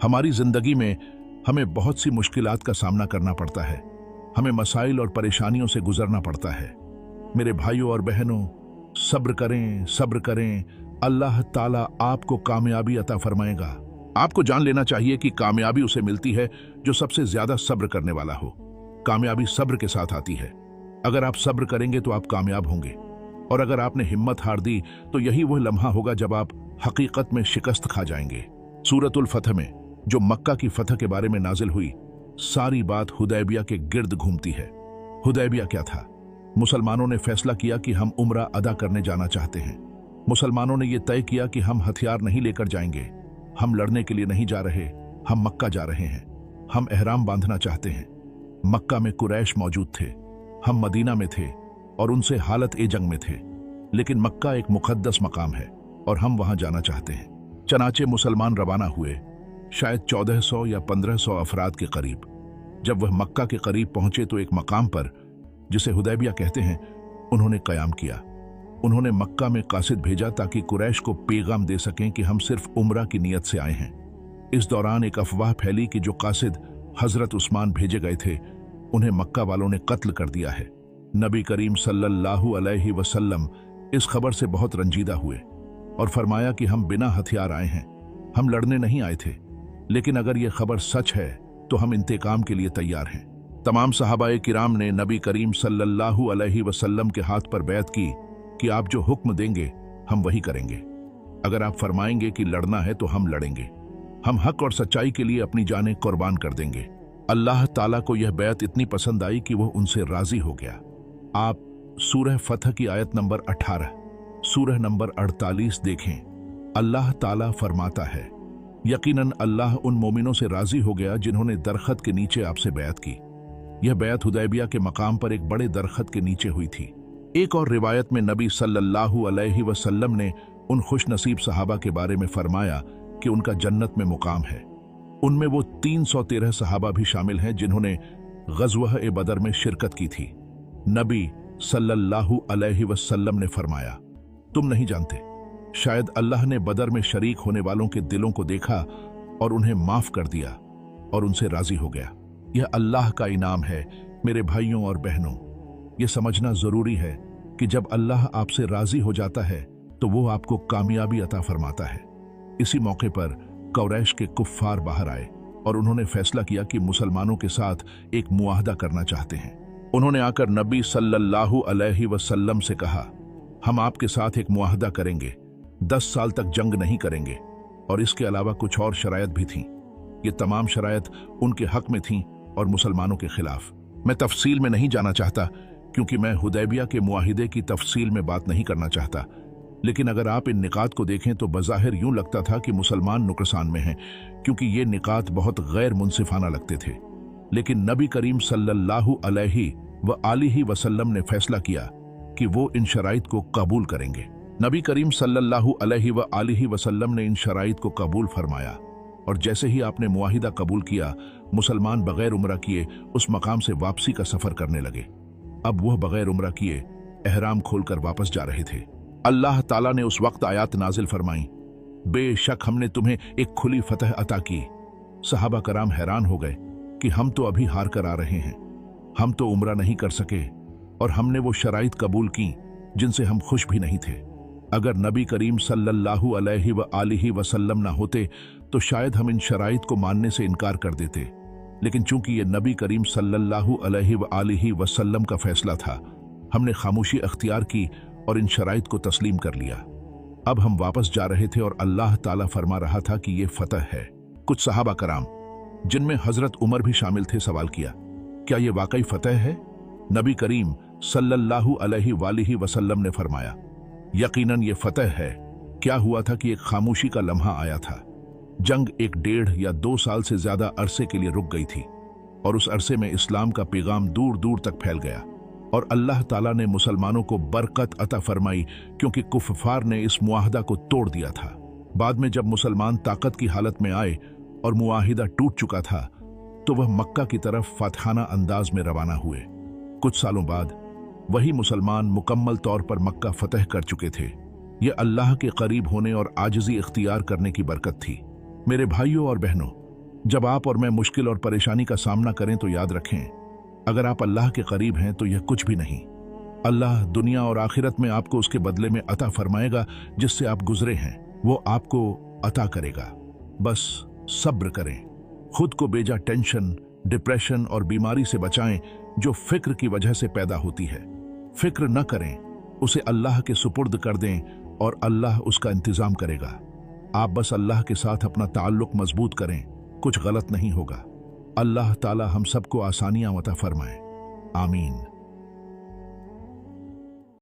हमारी जिंदगी में हमें बहुत सी मुश्किलात का सामना करना पड़ता है। हमें मसाइल और परेशानियों से गुजरना पड़ता है। मेरे भाइयों और बहनों, सब्र करें, सब्र करें। अल्लाह ताला आपको कामयाबी अता फरमाएगा। आपको जान लेना चाहिए कि कामयाबी उसे मिलती है जो सबसे ज्यादा सब्र करने वाला हो। कामयाबी सब्र के साथ आती है। अगर आप सब्र करेंगे तो आप कामयाब होंगे, और अगर आपने हिम्मत हार दी तो यही वह लम्हा होगा जब आप हकीकत में शिकस्त खा जाएंगे। सूरतुल फतह में जो मक्का की फतह के बारे में नाजिल हुई, सारी बात हुदैबिया के गिर्द घूमती है। हुदैबिया क्या था? मुसलमानों ने फैसला किया कि हम उम्रा अदा करने जाना चाहते हैं। मुसलमानों ने यह तय किया कि हम हथियार नहीं लेकर जाएंगे, हम लड़ने के लिए नहीं जा रहे, हम मक्का जा रहे हैं। हम एहराम बांधना चाहते हैं। मक्का में कुरैश मौजूद थे, हम मदीना में थे और उनसे हालत ए जंग में थे। लेकिन मक्का एक मुकद्दस मकाम है और हम वहां जाना चाहते हैं। चनाचे मुसलमान रवाना हुए, शायद 1400 या 1500 अफराद के करीब। जब वह मक्का के करीब पहुंचे तो एक मकाम पर, जिसे हुदैबिया कहते हैं, उन्होंने कयाम किया। उन्होंने मक्का में कासिद भेजा ताकि कुरैश को पैगाम दे सकें कि हम सिर्फ उम्रा की नीयत से आए हैं। इस दौरान एक अफवाह फैली कि जो कासिद हजरत उस्मान भेजे गए थे उन्हें मक्का वालों ने कत्ल कर दिया है। नबी करीम सल्लल्लाहु अलैहि वसल्लम इस खबर से बहुत रंजीदा हुए और फरमाया कि हम बिना हथियार आए हैं, हम लड़ने नहीं आए थे। लेकिन अगर यह खबर सच है तो हम इंतकाम के लिए तैयार हैं। तमाम सहाबाए किराम ने नबी करीम सल्लल्लाहु अलैहि वसल्लम के हाथ पर बैत की कि आप जो हुक्म देंगे हम वही करेंगे। अगर आप फरमाएंगे कि लड़ना है तो हम लड़ेंगे, हम हक और सच्चाई के लिए अपनी जानें कुर्बान कर देंगे। अल्लाह ताला को यह बैत इतनी पसंद आई कि वह उनसे राजी हो गया। आप सूरह फतह की आयत नंबर 18, सूरह नंबर 48 देखें। अल्लाह ताला फरमाता है, यकीनन अल्लाह उन मोमिनों से राजी हो गया जिन्होंने दरख्त के नीचे आपसे बैत की। यह बैत हुदैबिया के मकाम पर एक बड़े दरख्त के नीचे हुई थी। एक और रिवायत में नबी सल्लल्लाहु अलैहि वसल्लम ने उन खुश नसीब सहाबा के बारे में फरमाया कि उनका जन्नत में मुकाम है। उनमें वो 313 सहाबा भी शामिल हैं जिन्होंने ग़ज़वा-ए बदर में शिरकत की थी। नबी सल्लल्लाहु अलैहि वसल्लम ने फरमाया, तुम नहीं जानते, शायद अल्लाह ने बदर में शरीक होने वालों के दिलों को देखा और उन्हें माफ कर दिया और उनसे राजी हो गया। यह अल्लाह का इनाम है। मेरे भाइयों और बहनों, यह समझना जरूरी है कि जब अल्लाह आपसे राजी हो जाता है तो वो आपको कामयाबी अता फरमाता है। इसी मौके पर कुरैश के कुफ्फार बाहर आए और उन्होंने फैसला किया कि मुसलमानों के साथ एक मुआहदा करना चाहते हैं। उन्होंने आकर नबी सल्लल्लाहु अलैहि वसल्लम से कहा, हम आपके साथ एक मुआहदा करेंगे, 10 साल तक जंग नहीं करेंगे, और इसके अलावा कुछ और शरायत भी थीं। ये तमाम शरायत उनके हक में थीं और मुसलमानों के खिलाफ। मैं तफसील में नहीं जाना चाहता क्योंकि मैं हुदैबिया के मुआहिदे की तफसील में बात नहीं करना चाहता, लेकिन अगर आप इन निकात को देखें तो बज़ाहिर यूं लगता था कि मुसलमान नुकसान में हैं, क्योंकि ये निकात बहुत गैर मुनसिफाना लगते थे। लेकिन नबी करीम सल्लल्लाहु अलैहि व आलिहि वसल्लम ने फैसला किया कि वो इन शराइत को कबूल करेंगे। नबी करीम सल्लल्लाहु अलैहि व आलिहि वसल्लम ने इन शराइत को कबूल फरमाया, और जैसे ही आपने मुआहिदा कबूल किया, मुसलमान बगैर उम्रा किए उस मकाम से वापसी का सफर करने लगे। अब वह बगैर उम्रा किए एहराम खोलकर वापस जा रहे थे। अल्लाह ताला ने उस वक्त आयात नाजिल फरमाई, बेशक हमने तुम्हें एक खुली फतह अता की। सहाबा कराम हैरान हो गए कि हम तो अभी हार कर आ रहे हैं, हम तो उम्रा नहीं कर सके और हमने वो शराइत कबूल की जिनसे हम खुश भी नहीं थे। अगर नबी करीम सल्लल्लाहु अलैहि व आलिहि वसल्लम ना होते तो शायद हम इन शराइत को मानने से इनकार कर देते, लेकिन चूंकि ये नबी करीम सल्लल्लाहु अलैहि व आलिहि वसल्लम का फैसला था, हमने खामोशी अख्तियार की और इन शराइत को तस्लीम कर लिया। अब हम वापस जा रहे थे और अल्लाह ताला फरमा रहा था कि ये फतह है। कुछ सहाबा कराम, जिनमें हजरत उमर भी शामिल थे, सवाल किया, क्या ये वाकई फतह है? नबी करीम सल्लल्लाहु अलैहि वालिहि वसल्लम ने फरमाया, यकीनन ये फतह है। क्या हुआ था कि एक खामोशी का लम्हा आया था। जंग 1 या 2 साल से ज्यादा अरसे के लिए रुक गई थी और उस अरसे में इस्लाम का पैगाम दूर दूर तक फैल गया और अल्लाह ताला ने मुसलमानों को बरकत अता फरमाई, क्योंकि कुफ्फार ने इस मुआहदा को तोड़ दिया था। बाद में जब मुसलमान ताकत की हालत में आए और मुआहिदा टूट चुका था तो वह मक्का की तरफ फातहाना अंदाज में रवाना हुए। कुछ सालों बाद वही मुसलमान मुकम्मल तौर पर मक्का फतह कर चुके थे। यह अल्लाह के करीब होने और आजिज़ी इख्तियार करने की बरकत थी। मेरे भाइयों और बहनों, जब आप और मैं मुश्किल और परेशानी का सामना करें तो याद रखें, अगर आप अल्लाह के करीब हैं तो यह कुछ भी नहीं। अल्लाह दुनिया और आखिरत में आपको उसके बदले में अता फरमाएगा जिससे आप गुजरे हैं, वो आपको अता करेगा। बस सब्र करें, खुद को बेजा टेंशन, डिप्रेशन और बीमारी से बचाएं जो फिक्र की वजह से पैदा होती है। फिक्र न करें, उसे अल्लाह के सुपुर्द कर दें और अल्लाह उसका इंतजाम करेगा। आप बस अल्लाह के साथ अपना ताल्लुक मजबूत करें, कुछ गलत नहीं होगा। अल्लाह ताला हम सबको आसानियां अता फरमाए। आमीन।